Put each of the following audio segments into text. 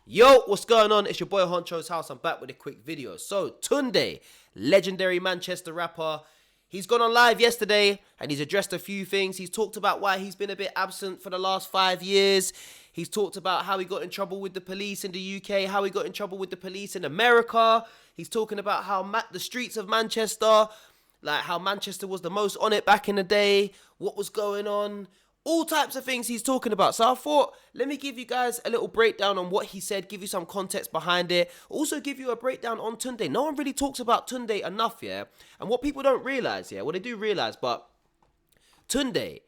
Yo, what's going on? It's your boy Honcho's house. I'm back with a quick video. So, Tunde, legendary Manchester rapper, he's gone on live yesterday and he's addressed a few things. He's talked about why he's been a bit absent for the last 5 years. He's talked about how he got in trouble with the police in the UK, how he got in trouble with the police in America. He's talking about how the streets of Manchester, like how Manchester was the most on it back in the day, what was going on. All types of things he's talking about. So I thought, let me give you guys a little breakdown on what he said, give you some context behind it. Also give you a breakdown on Tunde. No one really talks about Tunde enough, yeah? And what people don't realise, yeah? Well, they do realise, but Tunde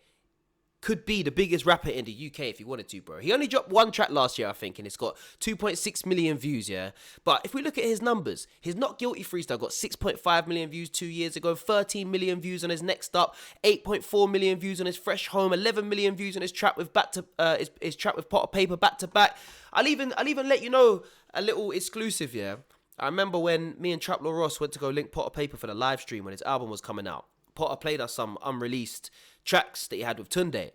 could be the biggest rapper in the UK if he wanted to, bro. He only dropped one track last year, I think, and it's got 2.6 million views, yeah? But if we look at his numbers, his Not Guilty freestyle got 6.5 million views 2 years ago, 13 million views on his Next Up, 8.4 million views on his Fresh Home, 11 million views on his track with his track with Pot of Paper back to back. I'll even let you know a little exclusive, yeah? I remember when me and Traplo Ross went to go link Pot of Paper for the live stream when his album was coming out. Potter played us some unreleased tracks that he had with Tunde.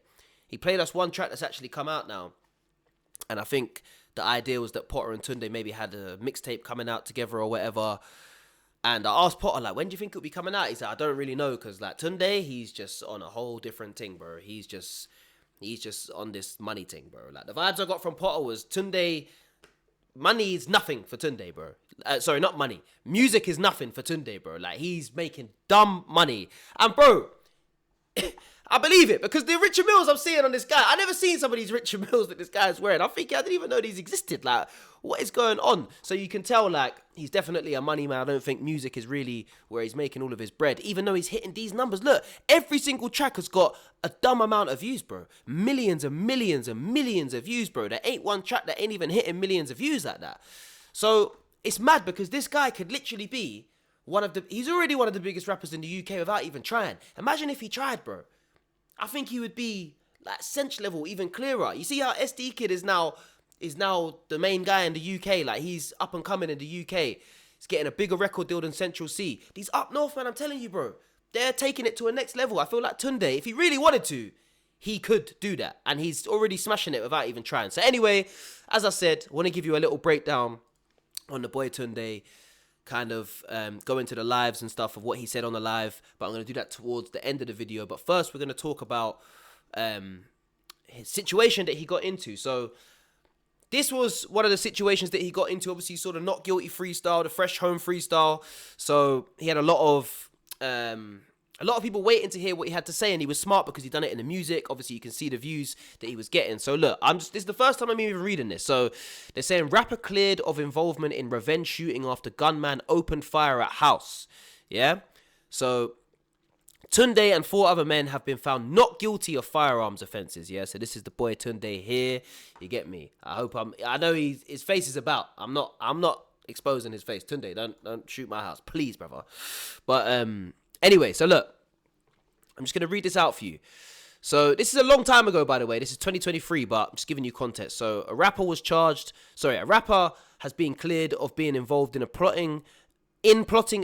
He played us one track that's actually come out now. And I think the idea was that Potter and Tunde maybe had a mixtape coming out together or whatever. And I asked Potter, like, when do you think it'll be coming out? He said, I don't really know, because like Tunde, he's just on a whole different thing, bro. He's just on this money thing, bro. Like, the vibes I got from Potter was Tunde, money is nothing for Tunde, bro. Sorry, not money. Music is nothing for Tunde, bro. Like, he's making dumb money. And, bro, I believe it, because the Richard Milles I'm seeing on this guy, I never seen some of these Richard Milles that this guy is wearing. I didn't even know these existed. Like, what is going on? So you can tell, like, he's definitely a money man. I don't think music is really where he's making all of his bread, even though he's hitting these numbers. Look, every single track has got a dumb amount of views, bro. Millions and millions and millions of views, bro. There ain't one track that ain't even hitting millions of views like that. So it's mad, because this guy could literally be he's already one of the biggest rappers in the UK without even trying. Imagine if he tried, bro. I think he would be like Cinch level, even clearer. You see how SD Kid is now the main guy in the UK. Like, he's up and coming in the UK. He's getting a bigger record deal than Central C. These up north, man, I'm telling you, bro, they're taking it to a next level. I feel like Tunde, if he really wanted to, he could do that. And he's already smashing it without even trying. So anyway, as I said, I want to give you a little breakdown on the boy Tunde, kind of go into the lives and stuff of what he said on the live, but I'm going to do that towards the end of the video. But first, we're going to talk about his situation that he got into. So this was one of the situations that he got into. Obviously, you saw the Not Guilty freestyle, the Fresh Home freestyle. So he had a lot of people waiting to hear what he had to say, and he was smart because he done it in the music. Obviously, you can see the views that he was getting. So look, this is the first time I'm even reading this. So they're saying rapper cleared of involvement in revenge shooting after gunman opened fire at house. Yeah. So Tunde and 4 other men have been found not guilty of firearms offences. Yeah. So this is the boy Tunde here. You get me? I know his face is about. I'm not exposing his face. Tunde, don't shoot my house, please, brother. But anyway, so look, I'm just going to read this out for you. So this is a long time ago, by the way. This is 2023, but I'm just giving you context. So a rapper has been cleared of being involved in plotting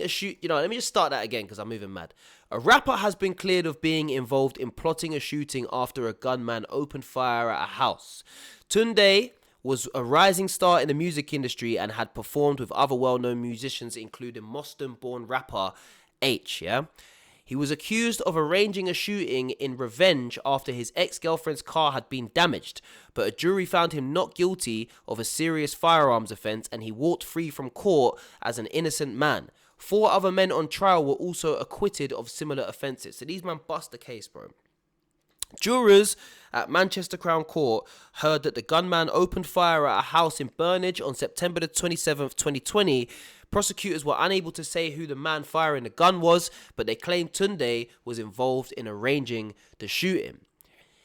a shoot. You know, let me just start that again because I'm moving mad. A rapper has been cleared of being involved in plotting a shooting after a gunman opened fire at a house. Tunde was a rising star in the music industry and had performed with other well-known musicians, including Boston-born rapper H, yeah? He was accused of arranging a shooting in revenge after his ex-girlfriend's car had been damaged, but a jury found him not guilty of a serious firearms offence and he walked free from court as an innocent man. 4 other men on trial were also acquitted of similar offences. So these men bust the case, bro. Jurors at Manchester Crown Court heard that the gunman opened fire at a house in Burnage on September the 27th, 2020. Prosecutors were unable to say who the man firing the gun was, but they claimed Tunde was involved in arranging the shooting.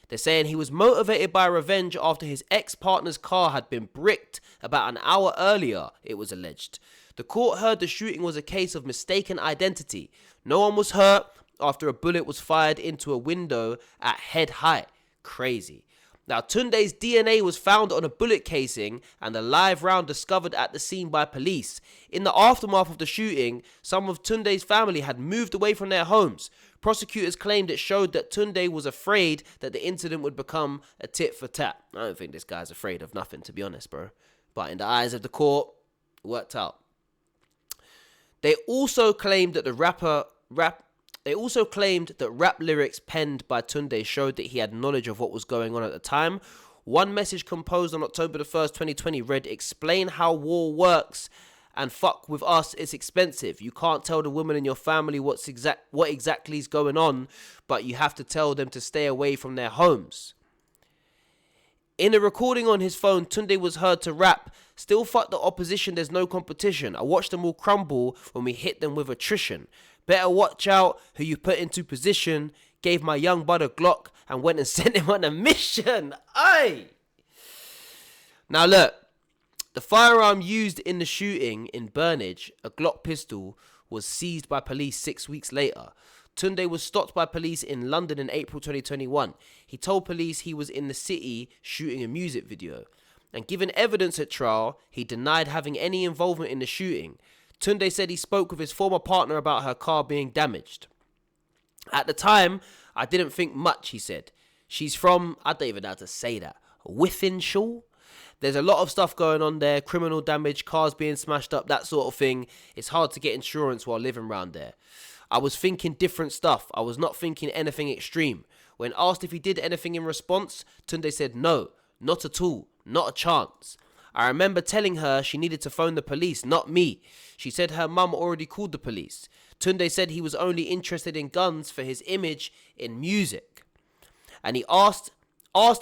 They're saying he was motivated by revenge after his ex-partner's car had been bricked about an hour earlier, it was alleged. The court heard the shooting was a case of mistaken identity. No one was hurt after a bullet was fired into a window at head height. Crazy. Now, Tunde's DNA was found on a bullet casing and a live round discovered at the scene by police. In the aftermath of the shooting, some of Tunde's family had moved away from their homes. Prosecutors claimed it showed that Tunde was afraid that the incident would become a tit for tat. I don't think this guy's afraid of nothing, to be honest, bro. But in the eyes of the court, it worked out. They also claimed that rap lyrics penned by Tunde showed that he had knowledge of what was going on at the time. One message composed on October the 1st, 2020 read, "Explain how war works and fuck with us, it's expensive. You can't tell the woman in your family what exactly is going on, but you have to tell them to stay away from their homes." In a recording on his phone, Tunde was heard to rap, "Still fuck the opposition, there's no competition. I watched them all crumble when we hit them with attrition. Better watch out who you put into position. Gave my young bud a Glock and went and sent him on a mission." Aye. Now look, the firearm used in the shooting in Burnage, a Glock pistol, was seized by police 6 weeks later. Tunde was stopped by police in London in April 2021. He told police he was in the city shooting a music video. And given evidence at trial, he denied having any involvement in the shooting. Tunde said he spoke with his former partner about her car being damaged. "At the time, I didn't think much," he said. "She's from," I don't even know how to say that, "Wythenshawe. There's a lot of stuff going on there, criminal damage, cars being smashed up, that sort of thing. It's hard to get insurance while living around there. I was thinking different stuff. I was not thinking anything extreme." When asked if he did anything in response, Tunde said, "No, not at all, not a chance. I remember telling her she needed to phone the police, not me. She said her mum already called the police." Tunde said he was only interested in guns for his image in music. And he asked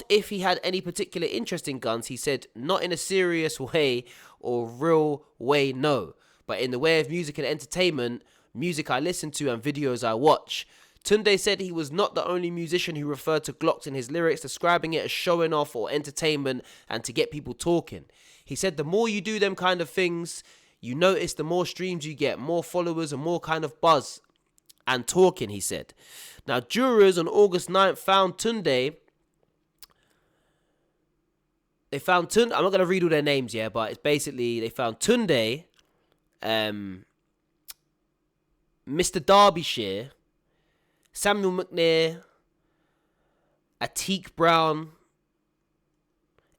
if he had any particular interest in guns. He said, "Not in a serious way or real way, no. But in the way of music and entertainment, music I listen to and videos I watch." Tunde said he was not the only musician who referred to Glocks in his lyrics, describing it as showing off or entertainment and to get people talking. He said the more you do them kind of things, you notice the more streams you get, more followers and more kind of buzz and talking, he said. Now, jurors on August 9th found Tunde. I'm not going to read all their names, yeah, but it's basically, they found Tunde, Mr. Derbyshire, Samuel McNair, Atik Brown,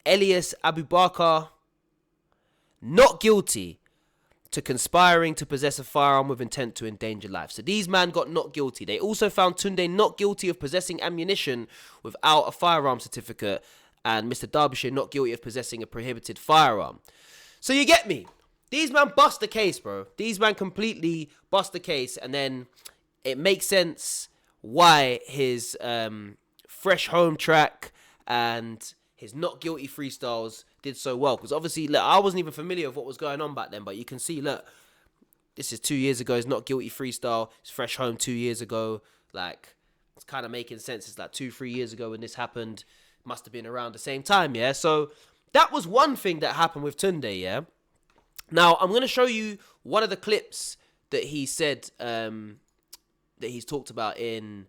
Elias Abubakar, not guilty to conspiring to possess a firearm with intent to endanger life. So these men got not guilty. They also found Tunde not guilty of possessing ammunition without a firearm certificate, and Mr. Derbyshire not guilty of possessing a prohibited firearm. So you get me? These men bust the case, bro. These men completely bust the case, and then it makes sense why his Fresh Home track and his Not Guilty freestyles did so well. Because obviously, look, I wasn't even familiar with what was going on back then, but you can see, look, this is 2 years ago. His Not Guilty freestyle. It's Fresh Home 2 years ago. Like, it's kind of making sense. It's like 2-3 years ago when this happened. Must have been around the same time, yeah? So that was one thing that happened with Tunde, yeah? Now, I'm going to show you one of the clips that he said, that he's talked about in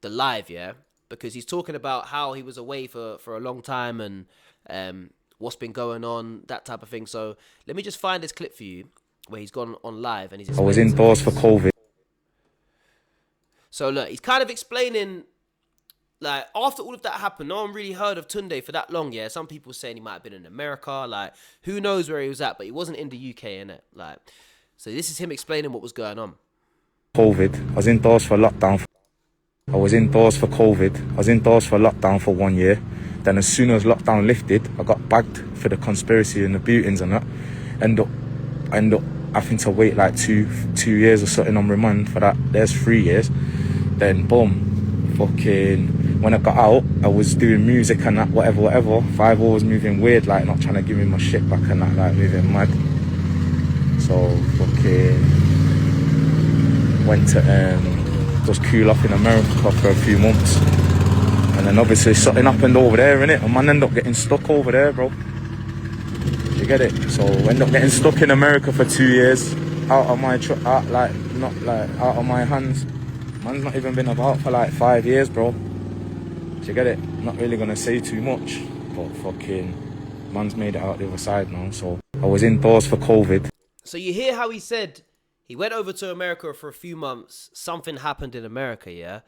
the live, yeah? Because he's talking about how he was away for a long time and what's been going on, that type of thing. So let me just find this clip for you where he's gone on live and he's... I was indoors for COVID. So look, he's kind of explaining... Like, after all of that happened, no one really heard of Tunde for that long, yeah? Some people saying he might have been in America, like, who knows where he was at, but he wasn't in the UK, innit? Like, so this is him explaining what was going on. COVID, I was indoors for lockdown. I was indoors for COVID. I was indoors for lockdown for 1 year. Then as soon as lockdown lifted, I got bagged for the conspiracy and the bootings and that. End up having to wait like two years or something on remand for that. There's 3 years. Then boom, fucking... When I got out, I was doing music and that, whatever. 5 was moving weird, like not trying to give me my shit back and that, like moving mad. So fucking went to just cool off in America for a few months. And then obviously something happened over there, innit? And man ended up getting stuck over there, bro. You get it? So I ended up getting stuck in America for 2 years, out of my out of my hands. Man's not even been about for like 5 years, bro. You get it? Not really gonna say too much, but fucking man's made it out the other side now. So I was indoors for COVID. So you hear how he said he went over to America for a few months. Something happened in America, yeah?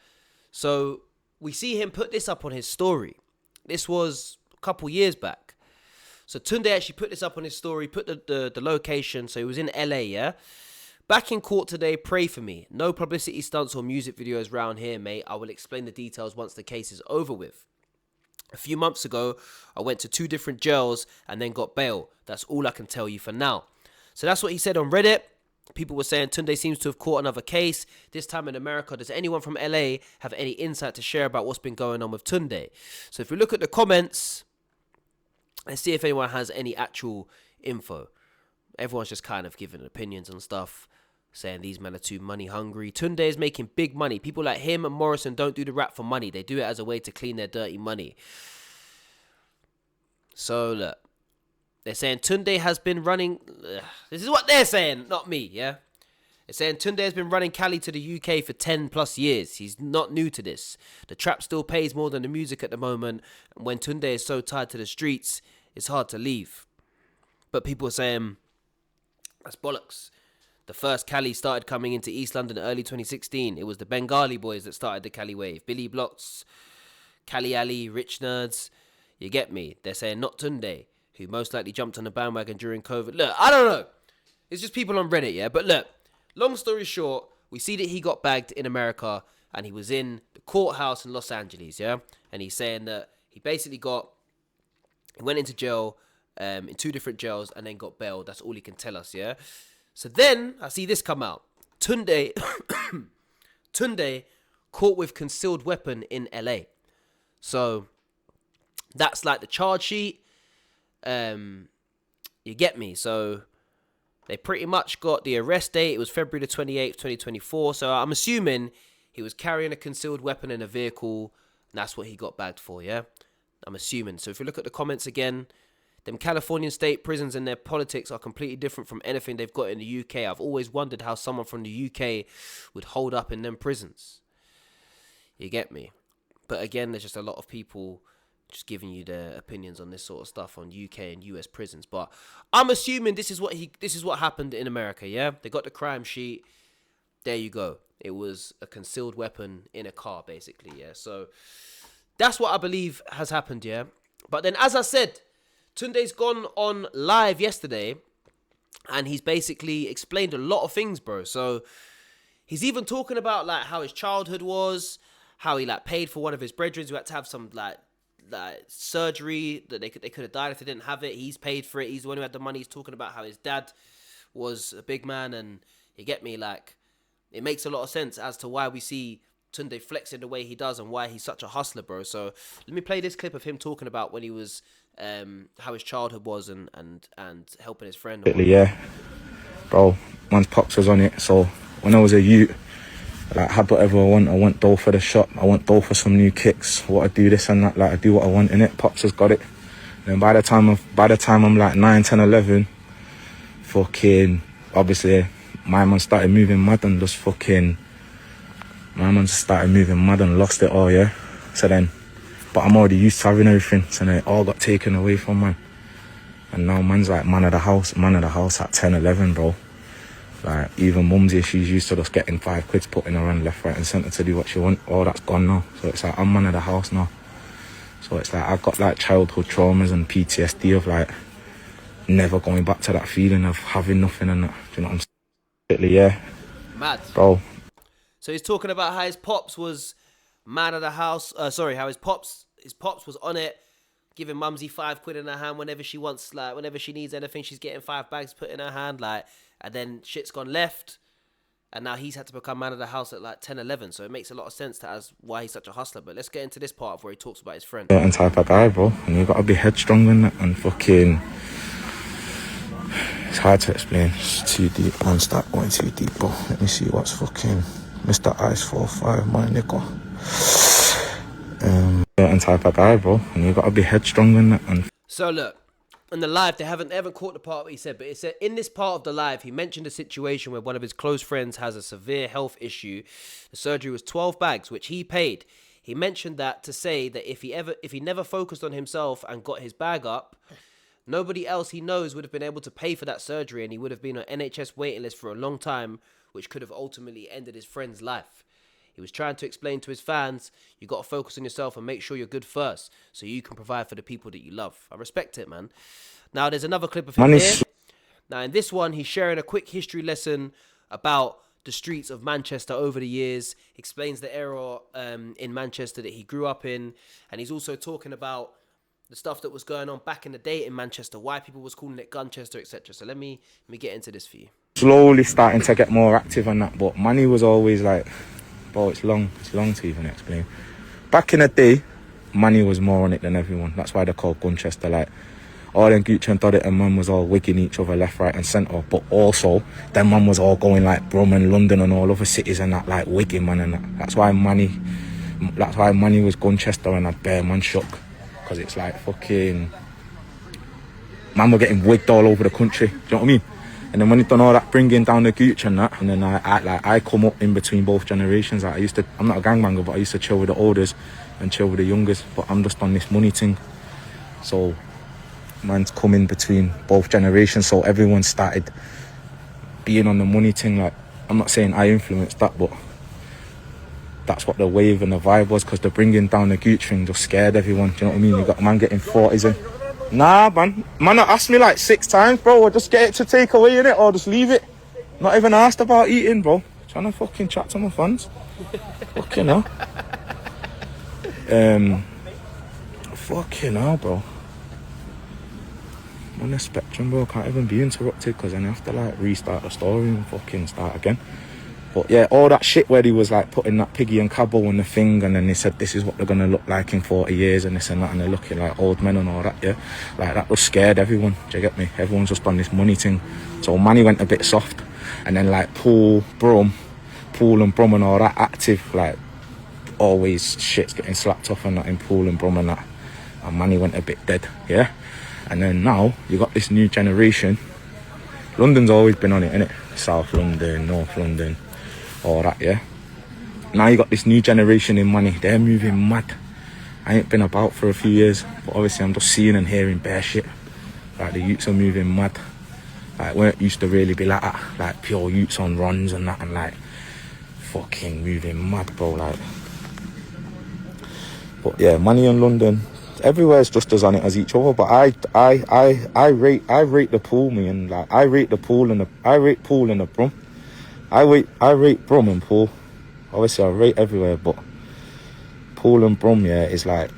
So we see him put this up on his story. This was a couple years back. So Tunde actually put this up on his story, put the location. So he was in LA, yeah? Back in court today, pray for me. No publicity stunts or music videos round here, mate. I will explain the details once the case is over with. A few months ago, I went to 2 different jails and then got bail. That's all I can tell you for now. So that's what he said on Reddit. People were saying Tunde seems to have caught another case, this time in America. Does anyone from LA have any insight to share about what's been going on with Tunde? So if we look at the comments, let's see if anyone has any actual info. Everyone's just kind of giving opinions and stuff, saying these men are too money hungry. Tunde is making big money. People like him and Morrison don't do the rap for money. They do it as a way to clean their dirty money. So look, they're saying Tunde has been running... This is what they're saying, not me, yeah? They're saying Tunde has been running Cali to the UK for 10 plus years. He's not new to this. The trap still pays more than the music at the moment. And when Tunde is so tied to the streets, it's hard to leave. But people are saying, that's bollocks. The first Cali started coming into East London early 2016. It was the Bengali boys that started the Cali wave. Billy Blocks, Cali Ali, Rich Nerds. You get me? They're saying not Tunde, who most likely jumped on the bandwagon during COVID. Look, I don't know. It's just people on Reddit, yeah? But look, long story short, we see that he got bagged in America and he was in the courthouse in Los Angeles, yeah? And he's saying that he basically he went into jail in 2 different jails and then got bailed. That's all he can tell us, yeah? So then I see this come out. Tunde caught with concealed weapon in LA. So that's like the charge sheet. You get me? So they pretty much got the arrest date. It was February the 28th, 2024. So I'm assuming he was carrying a concealed weapon in a vehicle. And that's what he got bagged for, yeah? I'm assuming. So if you look at the comments again, them Californian state prisons and their politics are completely different from anything they've got in the UK. I've always wondered how someone from the UK would hold up in them prisons. You get me? But again, there's just a lot of people just giving you their opinions on this sort of stuff on UK and US prisons. But I'm assuming this is what happened in America, yeah? They got the crime sheet. There you go. It was a concealed weapon in a car, basically, yeah? So that's what I believe has happened, yeah? But then, as I said, Tunde's gone on live yesterday and he's basically explained a lot of things, bro. So he's even talking about like how his childhood was, how he like paid for one of his brethren who had to have some like surgery that they could have died if they didn't have it. He's paid for it. He's the one who had the money. He's talking about how his dad was a big man, and you get me, like it makes a lot of sense as to why we see Tunde flexing the way he does and why he's such a hustler, bro. So let me play this clip of him talking about when he was how his childhood was and helping his friend. Yeah, bro, man's pops was on it. So when I was a youth, like, had whatever I want. I want dough for the shop. I want dough for some new kicks. What I do this and that. Like I do what I want in it. Pops has got it. And by the time I'm like 9, 10, 11, fucking obviously my man started moving mad and just fucking. My man started moving mad and lost it all, yeah. So then, but I'm already used to having everything. So then it all got taken away from man. And now man's like man of the house at 10, 11, bro. Like, even mumsy, she's used to just getting 5 quid putting her on left, right and centre to do what she want. All that's gone now. So it's like, I'm man of the house now. So it's like, I've got like childhood traumas and PTSD of like, never going back to that feeling of having nothing and that. Do you know what I'm saying? Yeah. Mad. Bro. So he's talking about how his pops was man of the house. How his pops was on it, giving mumsy 5 quid in her hand whenever she wants, like, whenever she needs anything, she's getting 5 bags put in her hand, like, and then shit's gone left, and now he's had to become man of the house at like 10, 11, so it makes a lot of sense as why he's such a hustler. But let's get into this part of where he talks about his friend. Certain type of guy, bro, and you gotta be headstrong in that, and fucking, it's hard to explain, it's too deep, man, start going too deep, bro. Let me see what's fucking Mr. Ice 45, my nigga. Certain type of guy, bro, and you gotta be headstrong in that. And so look, in the live, they haven't caught the part what he said, but it said in this part of the live, he mentioned a situation where one of his close friends has a severe health issue. The surgery was 12 bags, which he paid. He mentioned that to say that if he never focused on himself and got his bag up, nobody else he knows would have been able to pay for that surgery, and he would have been on NHS waiting list for a long time, which could have ultimately ended his friend's life. He was trying to explain to his fans, you got to focus on yourself and make sure you're good first so you can provide for the people that you love. I respect it, man. Now, there's another clip of him here. Now, in this one, he's sharing a quick history lesson about the streets of Manchester over the years, explains the era in Manchester that he grew up in, and he's also talking about the stuff that was going on back in the day in Manchester, why people was calling it Gunchester, etc. So let me get into this for you. Slowly starting to get more active on that, but Manny was always like, bro, it's long to even explain. Back in the day, Manny was more on it than everyone. That's why they're called Gunchester. Like, all them Gooch and Doddit and man was all wigging each other left, right and centre. But also, them man was all going like Brum and London and all other cities and that, like wigging man and that. That's why Manny was Gunchester and that bare man shook. Because it's like fucking... Man were getting wigged all over the country. Do you know what I mean? And then when he done all that bringing down the Gooch and that, and then I come up in between both generations. Like, I'm not a gangbanger, but I used to chill with the olders and chill with the youngers. But I'm just on this money thing. So... man's come in between both generations, so everyone started being on the money thing. Like, I'm not saying I influenced that, but that's what the wave and the vibe was, because the bringing down the Gooch thing just scared everyone. Do you know what I mean? You got a man getting 40s in. Nah, man asked me like 6 times, bro. Or just get it to take away in it, or just leave it. Not even asked about eating, bro. Trying to fucking chat to my fans. Fucking hell. Fucking hell, bro. I'm on the spectrum, bro. Can't even be interrupted, because then I have to like restart the story and fucking start again. But yeah, all that shit where he was like putting that piggy and cabo on the thing, and then they said this is what they're gonna look like in 40 years and this and that, and they're looking like old men and all that. Yeah, like that was scared everyone. Do you get me? Everyone's just on this money thing. So Manny went a bit soft, and then like Pool and Brum and all that active, like always shit's getting slapped off and that in Pool and Brum and that, and Manny went a bit dead. Yeah. And then now you got this new generation. London's always been on it, innit? South London, North London, all that, yeah. Now you got this new generation in Manny. They're moving mad. I ain't been about for a few years, but obviously I'm just seeing and hearing bare shit. Like, the youths are moving mad. Like, weren't used to really be like that. Like, pure youths on runs and that, and like fucking moving mad, bro. Like, but yeah, Manny and London. Everywhere's just as on it as each other, but I rate the Pool, me, and like I rate Pool and the Brum. I rate Brum and Pool. Obviously I rate everywhere, but Pool and Brum, yeah, is like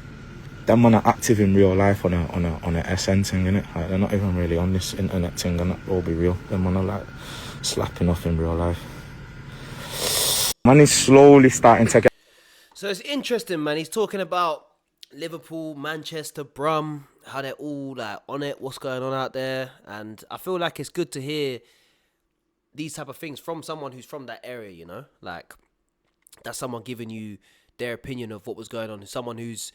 them man are active in real life on a SN thing, innit? Like, they're not even really on this internet thing, and that will be real. Them man are like slapping off in real life. Man is slowly starting to get. So it's interesting, man. He's talking about Liverpool, Manchester, Brum, how they're all like on it, what's going on out there, and I feel like it's good to hear these type of things from someone who's from that area, you know, like that's someone giving you their opinion of what was going on, someone who's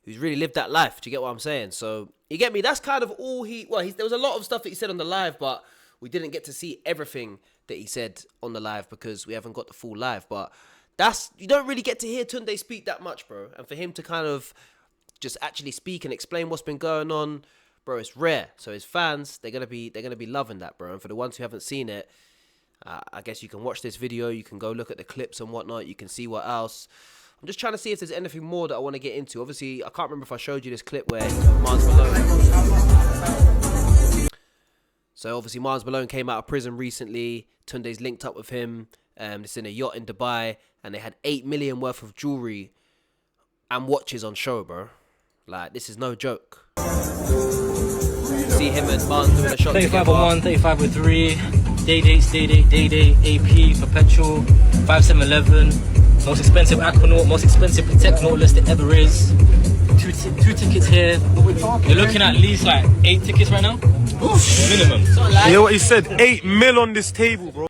really lived that life. Do you get what I'm saying? So you get me? That's kind of all there was a lot of stuff that he said on the live, but we didn't get to see everything that he said on the live because we haven't got the full live, but you don't really get to hear Tunde speak that much, bro. And for him to kind of just actually speak and explain what's been going on, bro, it's rare. So his fans, they're gonna be loving that, bro. And for the ones who haven't seen it, I guess you can watch this video. You can go look at the clips and whatnot. You can see what else. I'm just trying to see if there's anything more that I want to get into. Obviously, I can't remember if I showed you this clip where Mars Malone. So obviously, Mars Malone came out of prison recently. Tunde's linked up with him. It's in a yacht in Dubai, and they had 8 million worth of jewelry and watches on show, bro. Like, this is no joke. See him and Mars doing a shot 35 together. on 1, 35 with 3. Day date, AP, Perpetual, 5711. Most expensive Aquanaut, most expensive Protect Nautilus there ever is. Two tickets here. You're looking at least like 8 tickets right now. Minimum. You know what he said? 8 mil on this table, bro.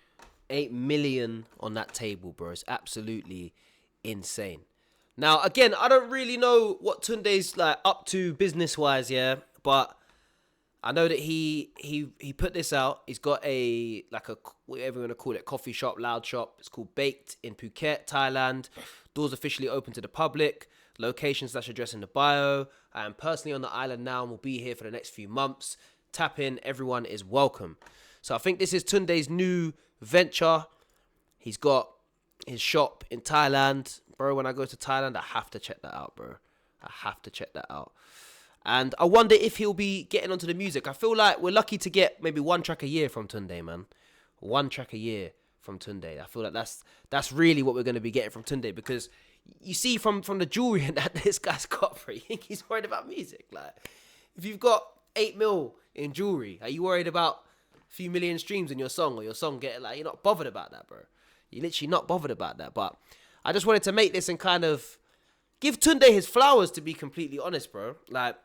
8 million on that table, bro. It's absolutely insane. Now, again, I don't really know what Tunde's like up to business-wise, yeah, but I know that he put this out. He's got whatever you want to call it, coffee shop, loud shop. It's called Baked in Phuket, Thailand. Doors officially open to the public. Location/address in the bio. I am personally on the island now and will be here for the next few months. Tap in. Everyone is welcome. So I think this is Tunde's new venture. He's got his shop in Thailand. Bro, when I go to Thailand, I have to check that out, bro. I have to check that out. And I wonder if he'll be getting onto the music. I feel like we're lucky to get maybe 1 track a year from Tunde, man. 1 track a year from Tunde. I feel like that's really what we're going to be getting from Tunde, because you see from the jewelry that this guy's got, bro, you think he's worried about music? Like, if you've got 8 mil in jewelry, are you worried about a few million streams in your song, or your song getting, like, you're not bothered about that, bro? You're literally not bothered about that. But I just wanted to make this and kind of give Tunde his flowers, to be completely honest, bro. Like,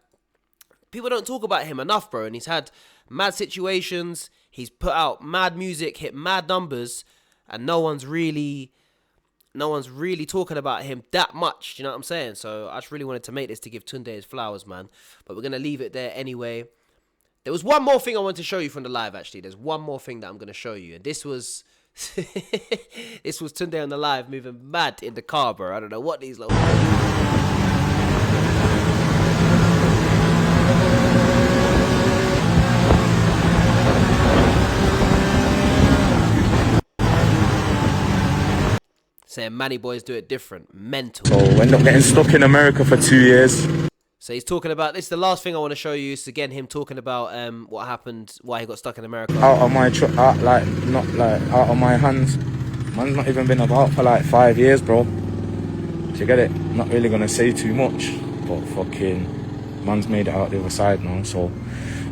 people don't talk about him enough, bro. And he's had mad situations. He's put out mad music, hit mad numbers, and no one's really talking about him that much. Do you know what I'm saying? So I just really wanted to make this to give Tunde his flowers, man. But we're going to leave it there anyway. There was one more thing I wanted to show you from the live, actually. There's one more thing that I'm going to show you. And this was this was Tunde on the live moving mad in the car, bro. I don't know what these lot. Saying Manny boys do it different. Mental. So we end up getting stuck in America for 2 years. So he's talking about, this is the last thing I want to show you, is again him talking about what happened, why he got stuck in America. Out of my out of my hands. Man's not even been about for like 5 years, bro. Do you get it? Not really gonna say too much, but fucking man's made it out the other side now. So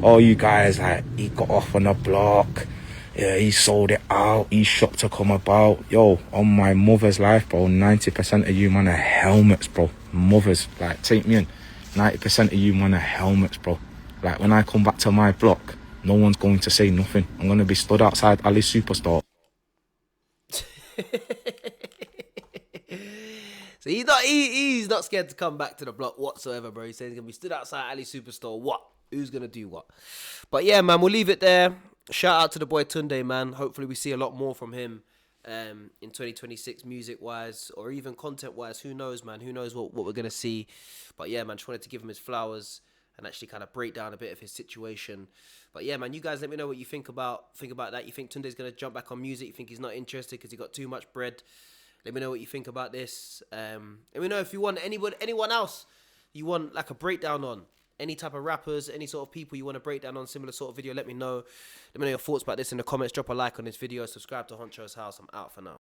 all you guys, like, he got off on the block, yeah, he sold it out, he's shocked to come about. Yo, on my mother's life, bro, 90% of you man are helmets, bro. Mothers, like, take me in. 90% of you man are helmets, bro. Like, when I come back to my block, no one's going to say nothing. I'm going to be stood outside Ali's Superstore. So he's not scared to come back to the block whatsoever, bro. He says he's going to be stood outside Ali's Superstore. What? Who's going to do what? But yeah, man, we'll leave it there. Shout out to the boy Tunde, man. Hopefully we see a lot more from him in 2026, music-wise, or even content-wise. Who knows, man? Who knows what we're going to see. But yeah, man, just wanted to give him his flowers and actually kind of break down a bit of his situation. But yeah, man, you guys let me know what you think about that. You think Tunde's going to jump back on music? You think he's not interested because he got too much bread? Let me know what you think about this. Let me know if you want anyone else you want like a breakdown on. Any type of rappers, any sort of people you want to break down on, similar sort of video, let me know. Let me know your thoughts about this in the comments. Drop a like on this video. Subscribe to Honcho's House. I'm out for now.